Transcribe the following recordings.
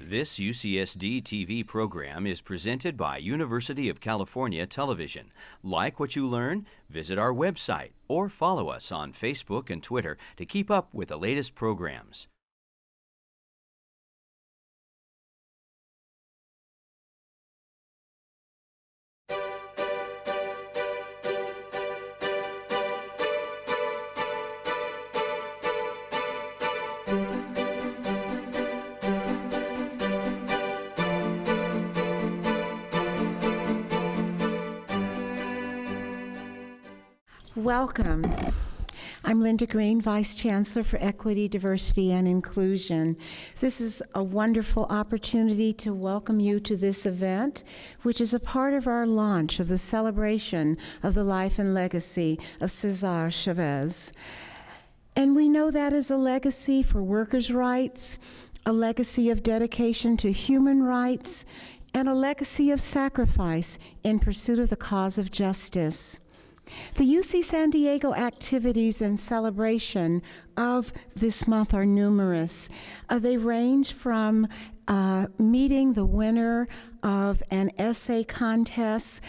This UCSD TV program is presented by University of California Television. Like what you learn? Visit our website or follow us on Facebook and Twitter to keep up with the latest programs. Welcome. I'm Linda Greene, Vice Chancellor for Equity, Diversity, and Inclusion. This is a wonderful opportunity to welcome you to this event, which is a part of our launch of the celebration of the life and legacy of Cesar Chavez. And we know that is a legacy for workers' rights, a legacy of dedication to human rights, and a legacy of sacrifice in pursuit of the cause of justice. The UC San Diego activities in celebration of this month are numerous. They range from meeting the winner of an essay contest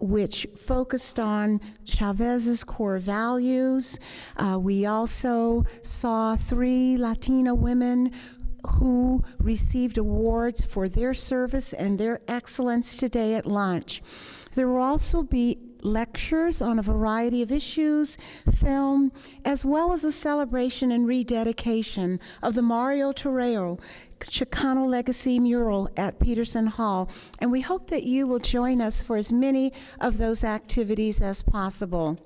which focused on Chavez's core values. We also saw 3 Latina women who received awards for their service and their excellence today at lunch. There will also be lectures on a variety of issues, film, as well as a celebration and rededication of the Mario Torrero Chicano Legacy mural at Peterson Hall, and we hope that you will join us for as many of those activities as possible.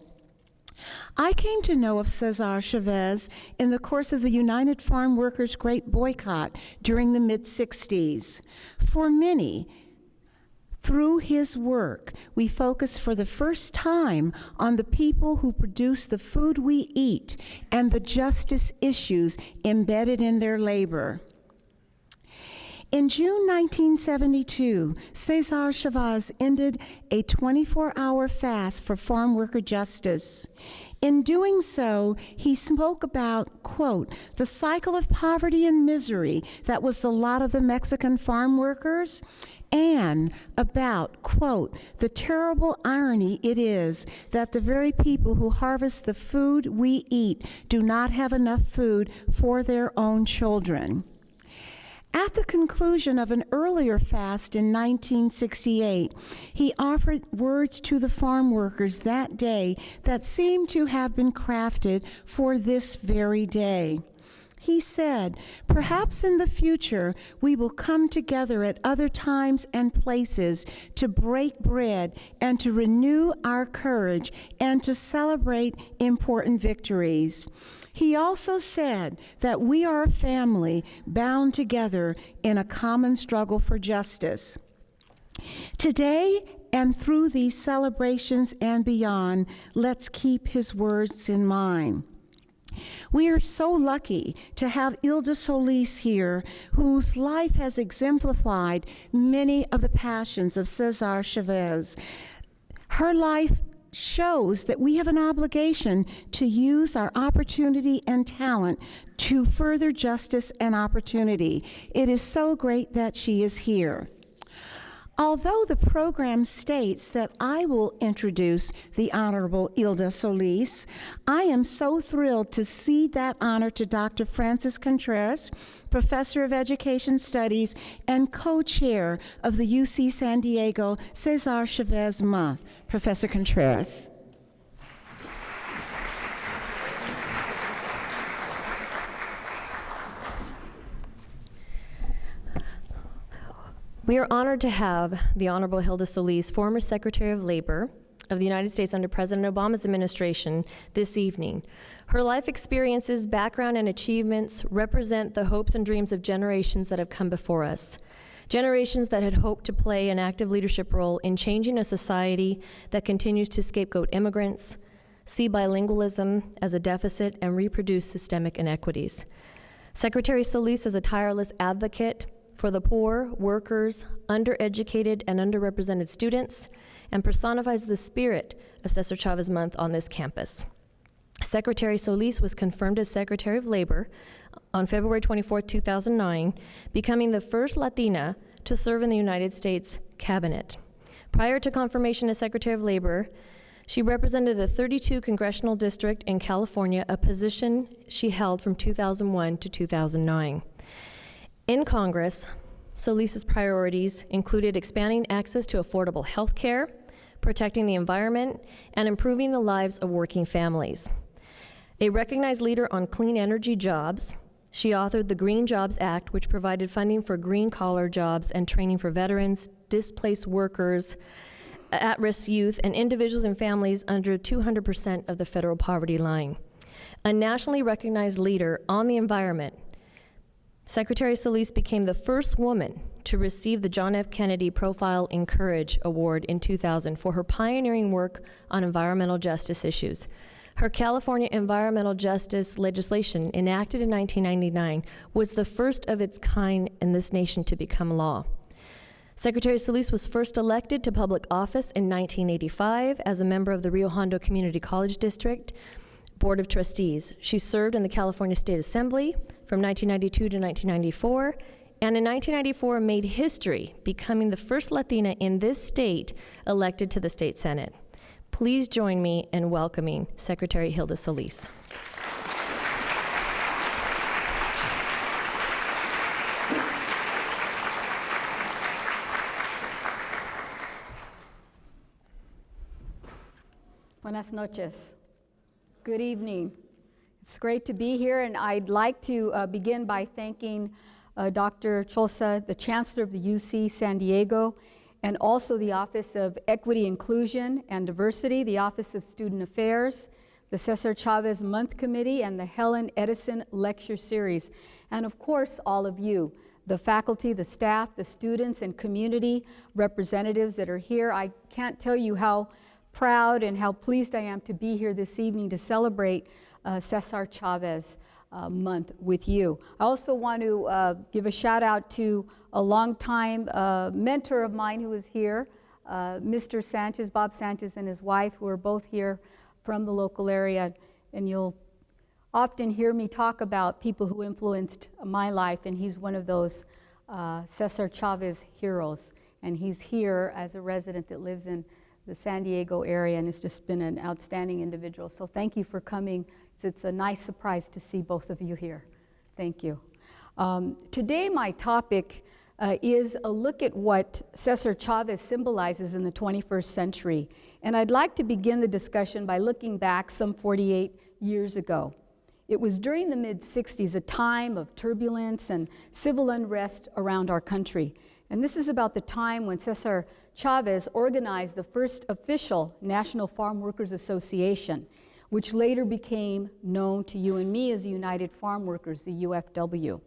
I came to know of Cesar Chavez in the course of the United Farm Workers' Great Boycott during the mid-60s. For many, through his work, we focus for the first time on the people who produce the food we eat and the justice issues embedded in their labor. In June 1972, Cesar Chavez ended a 24-hour fast for farm worker justice. In doing so, he spoke about, quote, the cycle of poverty and misery that was the lot of the Mexican farm workers, and about, quote, the terrible irony it is that the very people who harvest the food we eat do not have enough food for their own children. At the conclusion of an earlier fast in 1968, he offered words to the farm workers that day that seemed to have been crafted for this very day. He said, perhaps in the future we will come together at other times and places to break bread and to renew our courage and to celebrate important victories. He also said that we are a family bound together in a common struggle for justice. Today and through these celebrations and beyond, let's keep his words in mind. We are so lucky to have Hilda Solis here, whose life has exemplified many of the passions of Cesar Chavez. Her life shows that we have an obligation to use our opportunity and talent to further justice and opportunity. It is so great that she is here. Although the program states that I will introduce the Honorable Hilda Solis, I am so thrilled to cede that honor to Dr. Francis Contreras, Professor of Education Studies and co-chair of the UC San Diego Cesar Chavez Month. Professor Contreras. We are honored to have the Honorable Hilda Solis, former Secretary of Labor of the United States under President Obama's administration, this evening. Her life experiences, background, and achievements represent the hopes and dreams of generations that have come before us. Generations that had hoped to play an active leadership role in changing a society that continues to scapegoat immigrants, see bilingualism as a deficit, and reproduce systemic inequities. Secretary Solis is a tireless advocate for the poor, workers, undereducated, and underrepresented students, and personifies the spirit of Cesar Chavez Month on this campus. Secretary Solis was confirmed as Secretary of Labor on February 24, 2009, becoming the first Latina to serve in the United States Cabinet. Prior to confirmation as Secretary of Labor, she represented the 32 Congressional District in California, a position she held from 2001 to 2009. In Congress, Solis's priorities included expanding access to affordable health care, protecting the environment, and improving the lives of working families. A recognized leader on clean energy jobs, she authored the Green Jobs Act, which provided funding for green-collar jobs and training for veterans, displaced workers, at-risk youth, and individuals and families under 200% of the federal poverty line. A nationally recognized leader on the environment, Secretary Solis became the first woman to receive the John F. Kennedy Profile in Courage Award in 2000 for her pioneering work on environmental justice issues. Her California environmental justice legislation, enacted in 1999, was the first of its kind in this nation to become law. Secretary Solis was first elected to public office in 1985 as a member of the Rio Hondo Community College District Board of Trustees. She served in the California State Assembly from 1992 to 1994, and in 1994 made history, becoming the first Latina in this state elected to the state Senate. Please join me in welcoming Secretary Hilda Solis. Buenas noches. Good evening. It's great to be here, and I'd like to begin by thanking Dr. Cholsa, the Chancellor of the UC San Diego, and also the Office of Equity, Inclusion, and Diversity, the Office of Student Affairs, the Cesar Chavez Month Committee, and the Helen Edison Lecture Series. And of course, all of you, the faculty, the staff, the students, and community representatives that are here. I can't tell you how proud and how pleased I am to be here this evening to celebrate Cesar Chavez month with you. I also want to give a shout out to a longtime mentor of mine who is here, Mr. Sanchez, Bob Sanchez, and his wife, who are both here from the local area. And you'll often hear me talk about people who influenced my life, and he's one of those Cesar Chavez heroes. And he's here as a resident that lives in the San Diego area, and has just been an outstanding individual. So thank you for coming. It's a nice surprise to see both of you here. Thank you. Today my topic is a look at what Cesar Chavez symbolizes in the 21st century. And I'd like to begin the discussion by looking back some 48 years ago. It was during the mid-60s, a time of turbulence and civil unrest around our country. And this is about the time when Cesar Chavez organized the first official National Farm Workers Association, which later became known to you and me as the United Farm Workers, the UFW.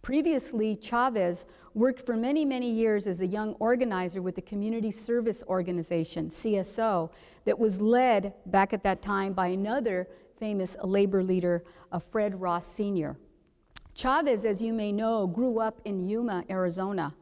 Previously, Chavez worked for many, many years as a young organizer with the Community Service Organization, CSO, that was led back at that time by another famous labor leader, Fred Ross Sr. Chavez, as you may know, grew up in Yuma, Arizona,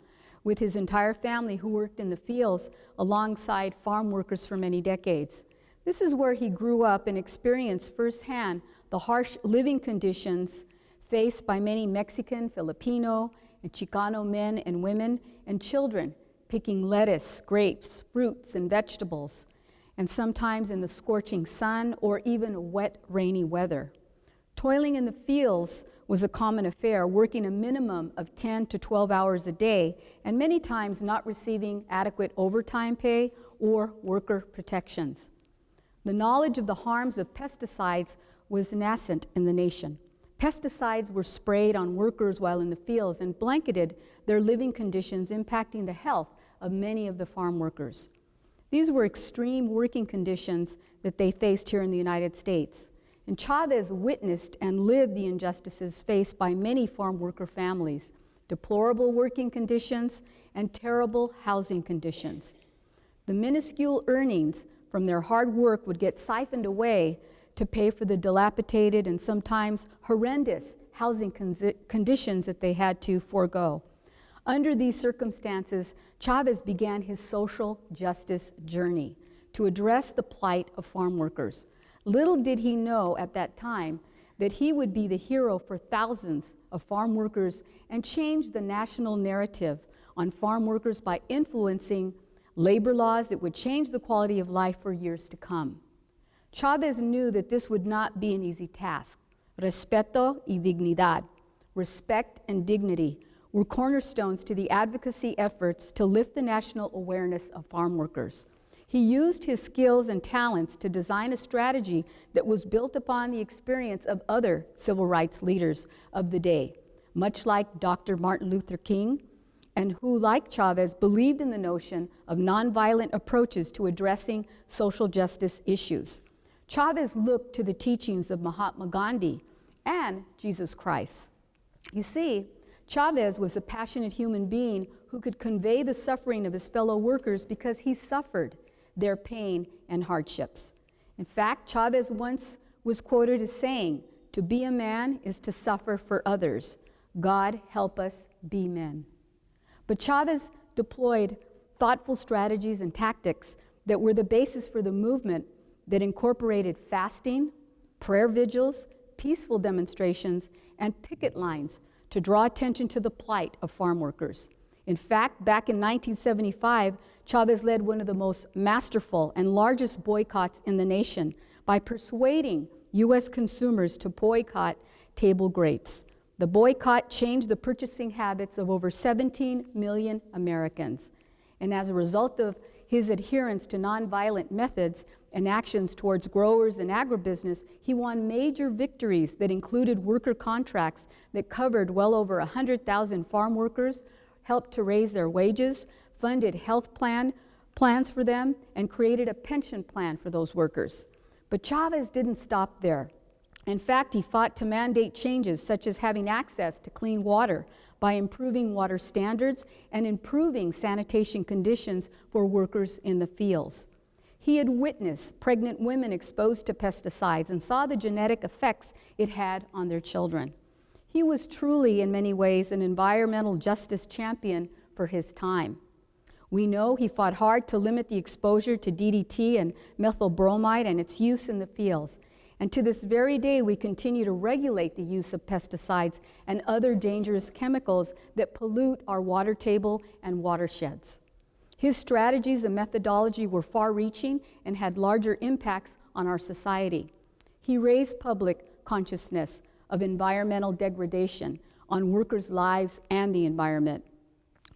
with his entire family who worked in the fields alongside farm workers for many decades. This is where he grew up and experienced firsthand the harsh living conditions faced by many Mexican, Filipino, and Chicano men and women and children picking lettuce, grapes, fruits, and vegetables, and sometimes in the scorching sun or even wet, rainy weather. Toiling in the fields was a common affair, working a minimum of 10 to 12 hours a day, and many times not receiving adequate overtime pay or worker protections. The knowledge of the harms of pesticides was nascent in the nation. Pesticides were sprayed on workers while in the fields and blanketed their living conditions, impacting the health of many of the farm workers. These were extreme working conditions that they faced here in the United States. And Chavez witnessed and lived the injustices faced by many farm worker families, deplorable working conditions, and terrible housing conditions. The minuscule earnings from their hard work would get siphoned away to pay for the dilapidated and sometimes horrendous housing conditions that they had to forego. Under these circumstances, Chavez began his social justice journey to address the plight of farm workers. Little did he know at that time that he would be the hero for thousands of farm workers and change the national narrative on farm workers by influencing labor laws that would change the quality of life for years to come. Chavez knew that this would not be an easy task. Respeto y dignidad, respect and dignity, were cornerstones to the advocacy efforts to lift the national awareness of farm workers. He used his skills and talents to design a strategy that was built upon the experience of other civil rights leaders of the day, much like Dr. Martin Luther King, and who, like Chavez, believed in the notion of nonviolent approaches to addressing social justice issues. Chavez looked to the teachings of Mahatma Gandhi and Jesus Christ. You see, Chavez was a passionate human being who could convey the suffering of his fellow workers because he suffered their pain and hardships. In fact, Chavez once was quoted as saying, "To be a man is to suffer for others. God help us be men." But Chavez deployed thoughtful strategies and tactics that were the basis for the movement that incorporated fasting, prayer vigils, peaceful demonstrations, and picket lines to draw attention to the plight of farm workers. In fact, back in 1975, Chavez led one of the most masterful and largest boycotts in the nation by persuading U.S. consumers to boycott table grapes. The boycott changed the purchasing habits of over 17 million Americans. And as a result of his adherence to nonviolent methods and actions towards growers and agribusiness, he won major victories that included worker contracts that covered well over 100,000 farm workers, helped to raise their wages, funded health plans for them, and created a pension plan for those workers. But Chavez didn't stop there. In fact, he fought to mandate changes such as having access to clean water by improving water standards and improving sanitation conditions for workers in the fields. He had witnessed pregnant women exposed to pesticides and saw the genetic effects it had on their children. He was truly, in many ways, an environmental justice champion for his time. We know he fought hard to limit the exposure to DDT and methyl bromide and its use in the fields. And to this very day, we continue to regulate the use of pesticides and other dangerous chemicals that pollute our water table and watersheds. His strategies and methodology were far-reaching and had larger impacts on our society. He raised public consciousness of environmental degradation on workers' lives and the environment.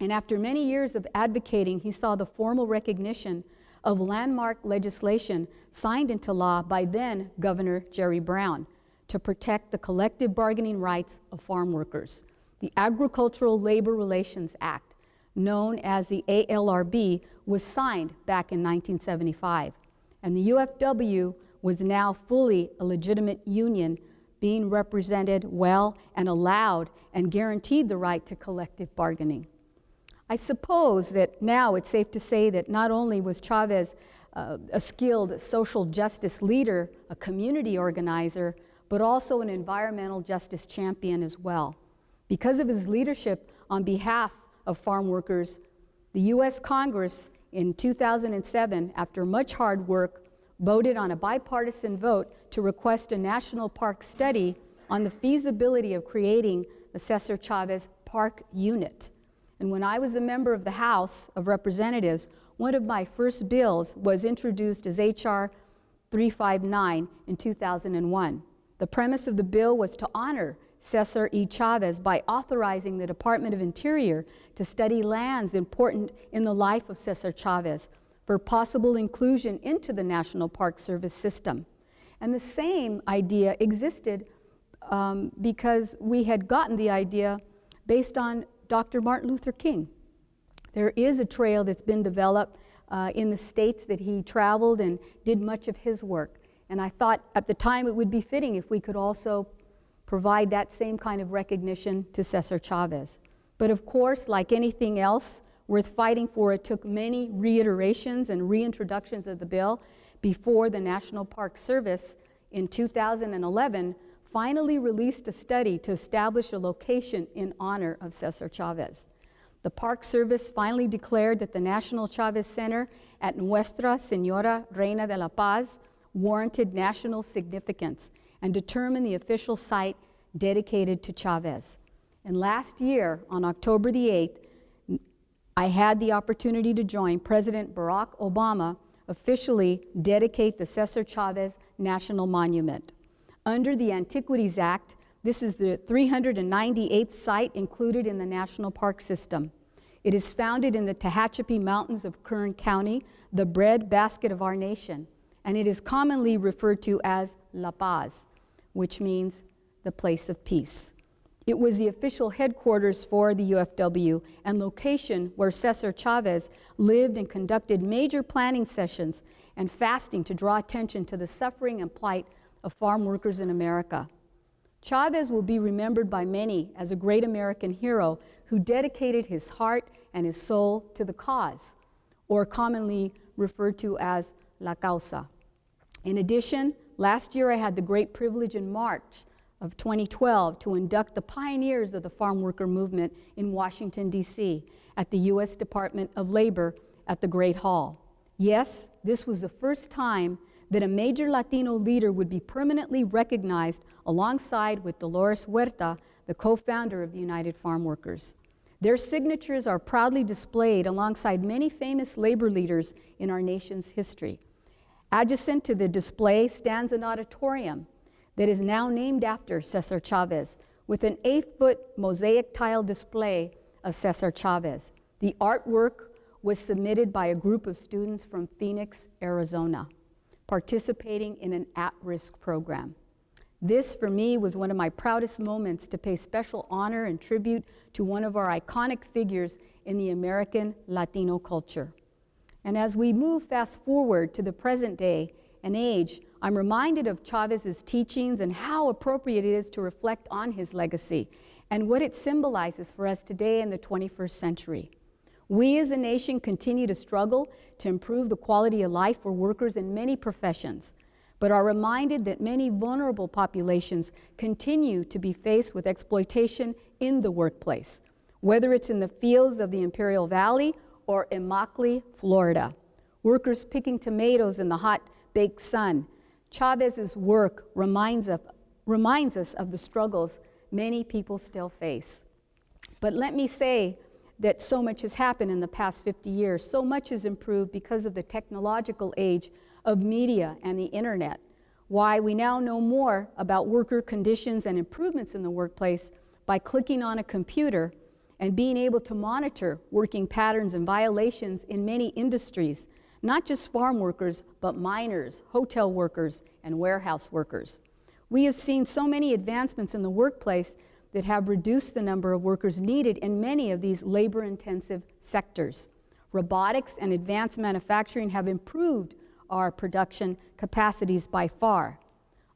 And after many years of advocating, he saw the formal recognition of landmark legislation signed into law by then Governor Jerry Brown to protect the collective bargaining rights of farm workers. The Agricultural Labor Relations Act, known as the ALRB, was signed back in 1975, and the UFW was now fully a legitimate union, being represented well and allowed and guaranteed the right to collective bargaining. I suppose that now it's safe to say that not only was Chavez a skilled social justice leader, a community organizer, but also an environmental justice champion as well. Because of his leadership on behalf of farm workers, the U.S. Congress in 2007, after much hard work, voted on a bipartisan vote to request a national park study on the feasibility of creating the Cesar Chavez Park Unit. And when I was a member of the House of Representatives, one of my first bills was introduced as H.R. 359 in 2001. The premise of the bill was to honor Cesar E. Chavez by authorizing the Department of Interior to study lands important in the life of Cesar Chavez for possible inclusion into the National Park Service system. And the same idea existed because we had gotten the idea based on Dr. Martin Luther King. There is a trail that's been developed in the states that he traveled and did much of his work. And I thought at the time it would be fitting if we could also provide that same kind of recognition to Cesar Chavez. But of course, like anything else worth fighting for, it took many reiterations and reintroductions of the bill before the National Park Service in 2011 finally released a study to establish a location in honor of Cesar Chavez. The Park Service finally declared that the National Chavez Center at Nuestra Señora Reina de la Paz warranted national significance and determine the official site dedicated to Chavez. And last year, on October the 8th, I had the opportunity to join President Barack Obama officially dedicate the Cesar Chavez National Monument. Under the Antiquities Act, this is the 398th site included in the National Park System. It is founded in the Tehachapi Mountains of Kern County, the breadbasket of our nation, and it is commonly referred to as La Paz, which means the place of peace. It was the official headquarters for the UFW and location where Cesar Chavez lived and conducted major planning sessions and fasting to draw attention to the suffering and plight of farm workers in America. Chavez will be remembered by many as a great American hero who dedicated his heart and his soul to the cause, or commonly referred to as La Causa. In addition, last year I had the great privilege in March of 2012 to induct the pioneers of the farm worker movement in Washington, D.C. at the U.S. Department of Labor at the Great Hall. Yes, this was the first time that a major Latino leader would be permanently recognized alongside with Dolores Huerta, the co-founder of the United Farm Workers. Their signatures are proudly displayed alongside many famous labor leaders in our nation's history. Adjacent to the display stands an auditorium that is now named after Cesar Chavez, with an 8-foot mosaic tile display of Cesar Chavez. The artwork was submitted by a group of students from Phoenix, Arizona, participating in an at-risk program. This, for me, was one of my proudest moments to pay special honor and tribute to one of our iconic figures in the American Latino culture. And as we move fast forward to the present day and age, I'm reminded of Chavez's teachings and how appropriate it is to reflect on his legacy and what it symbolizes for us today in the 21st century. We as a nation continue to struggle to improve the quality of life for workers in many professions, but are reminded that many vulnerable populations continue to be faced with exploitation in the workplace, whether it's in the fields of the Imperial Valley or Immokalee, Florida. Workers picking tomatoes in the hot baked sun. Chavez's work reminds us of the struggles many people still face. But let me say that so much has happened in the past 50 years. So much has improved because of the technological age of media and the internet. Why we now know more about worker conditions and improvements in the workplace by clicking on a computer and being able to monitor working patterns and violations in many industries, not just farm workers, but miners, hotel workers, and warehouse workers. We have seen so many advancements in the workplace that have reduced the number of workers needed in many of these labor-intensive sectors. Robotics and advanced manufacturing have improved our production capacities by far.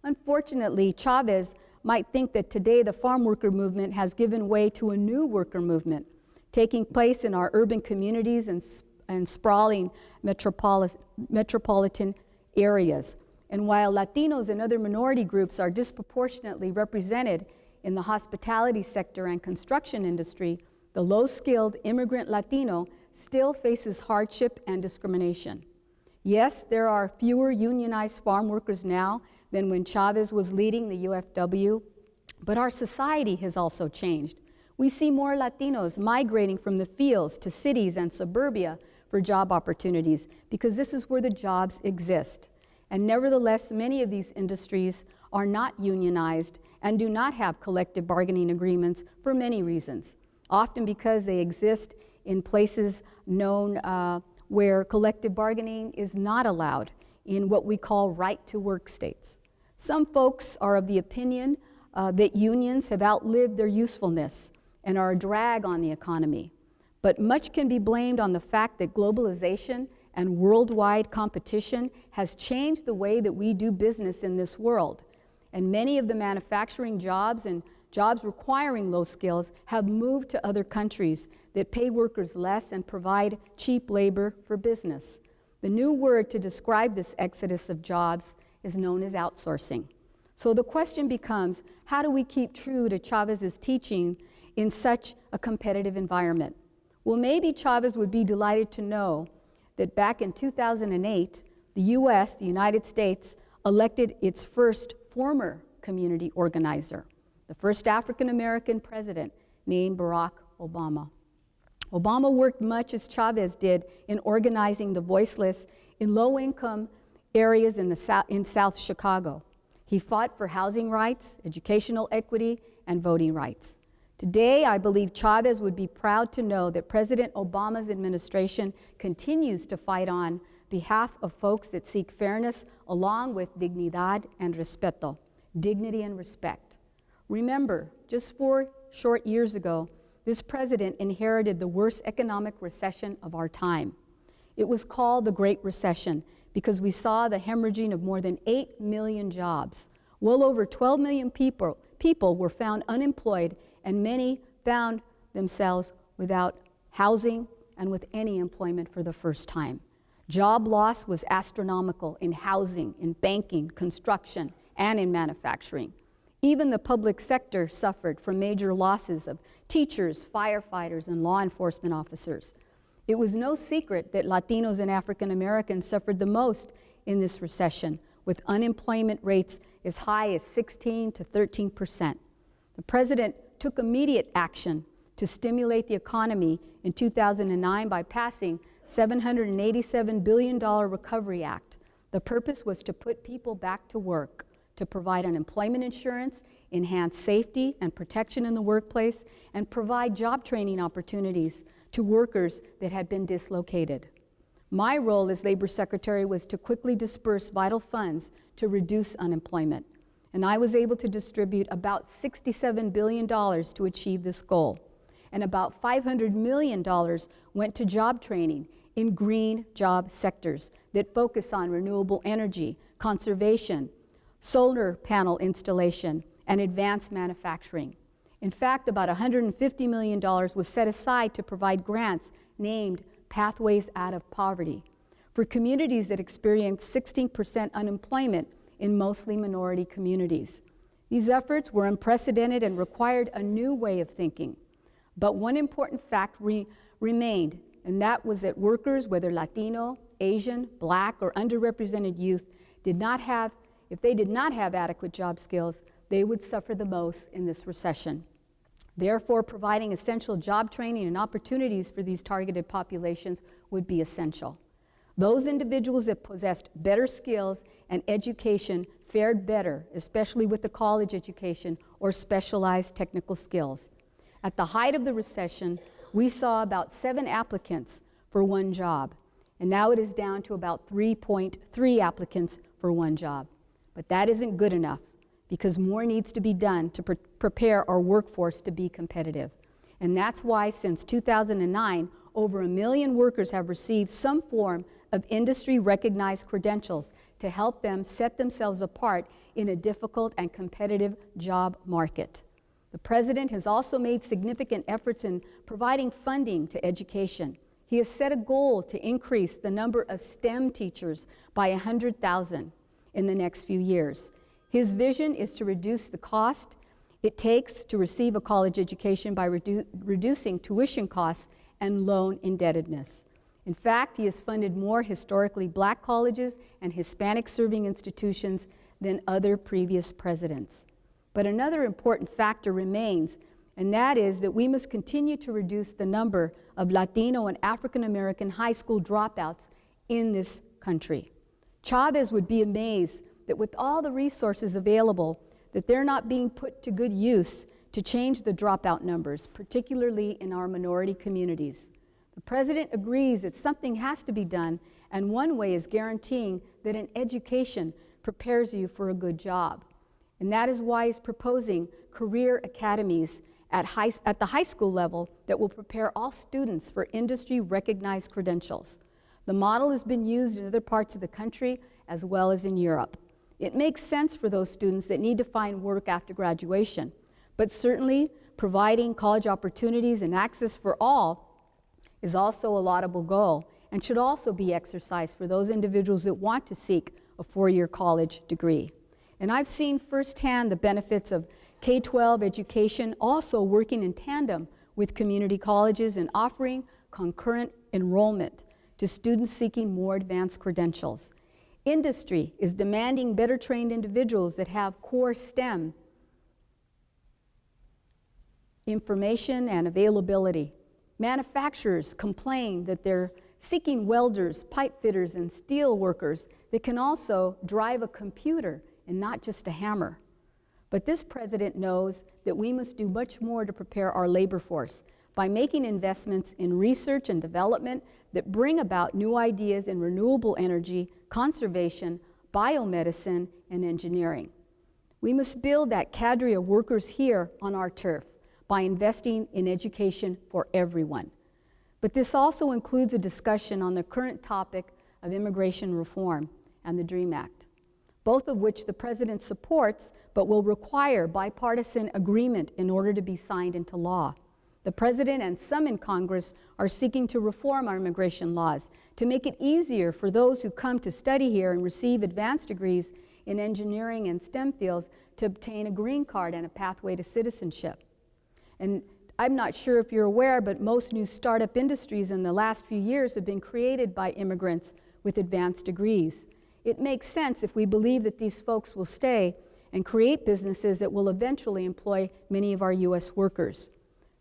Unfortunately, Chavez might think that today the farm worker movement has given way to a new worker movement, taking place in our urban communities and sprawling metropolitan areas. And while Latinos and other minority groups are disproportionately represented in the hospitality sector and construction industry, the low-skilled immigrant Latino still faces hardship and discrimination. Yes, there are fewer unionized farm workers now than when Chavez was leading the UFW, but our society has also changed. We see more Latinos migrating from the fields to cities and suburbia for job opportunities because this is where the jobs exist. And nevertheless, many of these industries are not unionized and do not have collective bargaining agreements for many reasons, often because they exist in places known where collective bargaining is not allowed, in what we call right-to-work states. Some folks are of the opinion that unions have outlived their usefulness and are a drag on the economy. But much can be blamed on the fact that globalization and worldwide competition has changed the way that we do business in this world. And many of the manufacturing jobs and jobs requiring low skills have moved to other countries that pay workers less and provide cheap labor for business. The new word to describe this exodus of jobs is known as outsourcing. So the question becomes, how do we keep true to Chavez's teaching in such a competitive environment? Well, maybe Chavez would be delighted to know that back in 2008, the US, the United States, elected its first former community organizer, the first African-American president named Barack Obama. Obama worked much as Chavez did in organizing the voiceless in low-income areas in South Chicago. He fought for housing rights, educational equity, and voting rights. Today, I believe Chavez would be proud to know that President Obama's administration continues to fight on behalf of folks that seek fairness along with dignidad and respeto, dignity and respect. Remember, just 4 short years ago, this president inherited the worst economic recession of our time. It was called the Great Recession because we saw the hemorrhaging of more than 8 million jobs. Well over 12 million people were found unemployed, and many found themselves without housing and with any employment for the first time. Job loss was astronomical in housing, in banking, construction, and in manufacturing. Even the public sector suffered from major losses of teachers, firefighters, and law enforcement officers. It was no secret that Latinos and African Americans suffered the most in this recession, with unemployment rates as high as 16 to 13%. The president took immediate action to stimulate the economy in 2009 by passing $787 billion Recovery Act. The purpose was to put people back to work, to provide unemployment insurance, enhance safety and protection in the workplace, and provide job training opportunities to workers that had been dislocated. My role as Labor Secretary was to quickly disperse vital funds to reduce unemployment, and I was able to distribute about $67 billion to achieve this goal. And about $500 million went to job training in green job sectors that focus on renewable energy, conservation, solar panel installation, and advanced manufacturing. In fact, about $150 million was set aside to provide grants named Pathways Out of Poverty for communities that experience 16% unemployment in mostly minority communities. These efforts were unprecedented and required a new way of thinking. But one important fact remained, and that was that workers, whether Latino, Asian, Black, or underrepresented youth, if they did not have adequate job skills, they would suffer the most in this recession. Therefore, providing essential job training and opportunities for these targeted populations would be essential. Those individuals that possessed better skills and education fared better, especially with the college education or specialized technical skills. At the height of the recession, we saw about 7 applicants for 1 job, and now it is down to about 3.3 applicants for 1 job. But that isn't good enough, because more needs to be done to prepare our workforce to be competitive. And that's why since 2009, over 1 million workers have received some form of industry-recognized credentials to help them set themselves apart in a difficult and competitive job market. The president has also made significant efforts in providing funding to education. He has set a goal to increase the number of STEM teachers by 100,000 in the next few years. His vision is to reduce the cost it takes to receive a college education by reducing tuition costs and loan indebtedness. In fact, he has funded more historically Black colleges and Hispanic-serving institutions than other previous presidents. But another important factor remains, and that is that we must continue to reduce the number of Latino and African American high school dropouts in this country. Chavez would be amazed that with all the resources available, that they're not being put to good use to change the dropout numbers, particularly in our minority communities. The president agrees that something has to be done, and one way is guaranteeing that an education prepares you for a good job. And that is why he's proposing career academies at the high school level that will prepare all students for industry-recognized credentials. The model has been used in other parts of the country as well as in Europe. It makes sense for those students that need to find work after graduation, but certainly providing college opportunities and access for all is also a laudable goal and should also be exercised for those individuals that want to seek a 4-year college degree. And I've seen firsthand the benefits of K-12 education also working in tandem with community colleges and offering concurrent enrollment to students seeking more advanced credentials. Industry is demanding better trained individuals that have core STEM information and availability. Manufacturers complain that they're seeking welders, pipe fitters, and steel workers that can also drive a computer and not just a hammer. But this president knows that we must do much more to prepare our labor force by making investments in research and development that bring about new ideas in renewable energy, conservation, biomedicine, and engineering. We must build that cadre of workers here on our turf by investing in education for everyone. But this also includes a discussion on the current topic of immigration reform and the DREAM Act, both of which the President supports but will require bipartisan agreement in order to be signed into law. The President and some in Congress are seeking to reform our immigration laws to make it easier for those who come to study here and receive advanced degrees in engineering and STEM fields to obtain a green card and a pathway to citizenship. And I'm not sure if you're aware, but most new startup industries in the last few years have been created by immigrants with advanced degrees. It makes sense if we believe that these folks will stay and create businesses that will eventually employ many of our U.S. workers.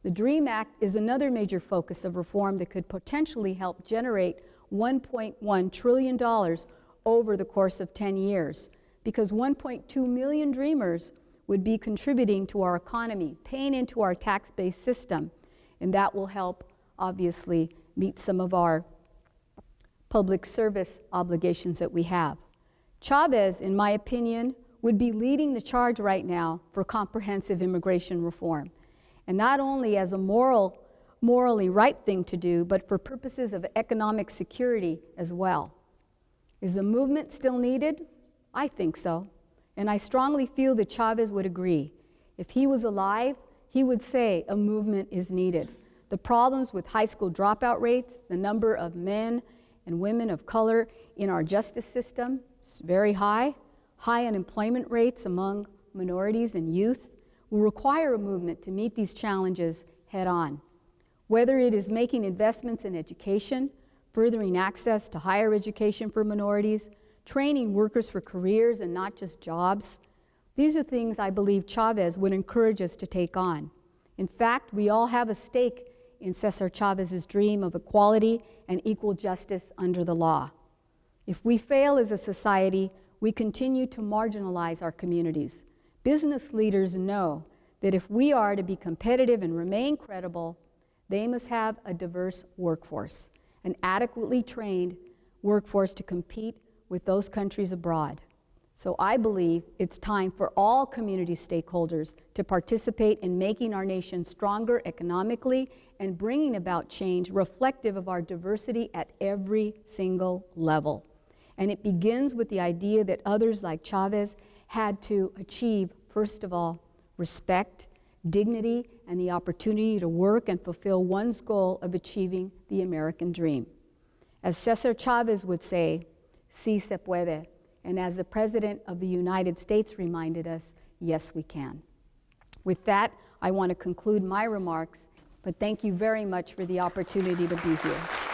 The DREAM Act is another major focus of reform that could potentially help generate $1.1 trillion over the course of 10 years, because 1.2 million dreamers would be contributing to our economy, paying into our tax-based system, and that will help, obviously, meet some of our public service obligations that we have. Chavez, in my opinion, would be leading the charge right now for comprehensive immigration reform, and not only as a morally right thing to do, but for purposes of economic security as well. Is the movement still needed? I think so. And I strongly feel that Chavez would agree. If he was alive, he would say a movement is needed. The problems with high school dropout rates, the number of men and women of color in our justice system is very high. High unemployment rates among minorities and youth will require a movement to meet these challenges head on. Whether it is making investments in education, furthering access to higher education for minorities, training workers for careers and not just jobs. These are things I believe Chavez would encourage us to take on. In fact, we all have a stake in Cesar Chavez's dream of equality and equal justice under the law. If we fail as a society, we continue to marginalize our communities. Business leaders know that if we are to be competitive and remain credible, they must have a diverse workforce, an adequately trained workforce to compete with those countries abroad. So I believe it's time for all community stakeholders to participate in making our nation stronger economically and bringing about change reflective of our diversity at every single level. And it begins with the idea that others like Chavez had to achieve, first of all, respect, dignity, and the opportunity to work and fulfill one's goal of achieving the American dream. As Cesar Chavez would say, sí se puede. And as the President of the United States reminded us, yes, we can. With that, I want to conclude my remarks, but thank you very much for the opportunity to be here.